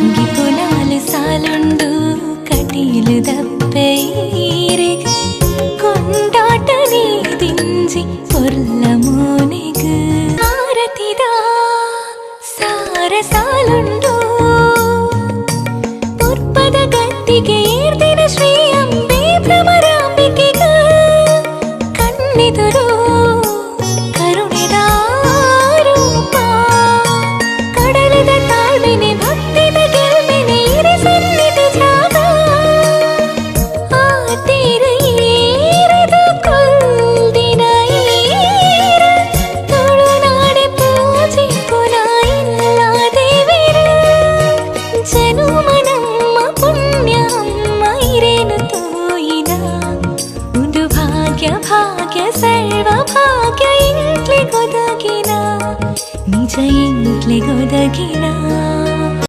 ಸುಗಿಪು ನಾಲು ಸಾಲುಂಡು ಕಟೀಲು ದಪ್ಪೆಯಿರೆ ಕೊಂಡಾಟ ನೀ ದಿಂಜಿ ಪೊರ್ಲ ಮೋನೆಗು ಆರತಿದ ಸಾರ ಸಾಲುಂಡು ಪುರ್ಪದ ಗದ್ದಿಗೆ ಏರ್ದಿನ ಶ್ರೀ ಅಂಬೆ ಭ್ರಮರಾಂಬಿಕೆಗ ಕಣ್ಣೆದುರು ಕರುಣೆದ ರೂಪ ಕಡಲದ ತಾಳ್ಮೆನೆ ಭಕ್ತಿದ ಗೆಲ್ಮೆನೆ ಇರೆ ಸನ್ನಿಧ ಜಾಗ ಆ ತೀರ ಏರದ ಕೊಲ್ದಿನ ಏರ ತುಳುನಾಡೆ ಪೂಜೆ ಪುನ ಇಲ್ಲ ದೇವಿರ ಜನುಮ ನಮ್ಮ ಪುಣ್ಯ ಅಮ್ಮ ಇರೇನು ತೋಯಿನ ಒಂದು ಭಾಗ್ಯ ಭಾಗ್ಯ ಸರ್ವ ಭಾಗ್ಯ ಇಂಟ್ಲೆ ಗೊದಗಿನ ನಿಜ ಇಂಟ್ಲೆ ಗೊದಗಿನ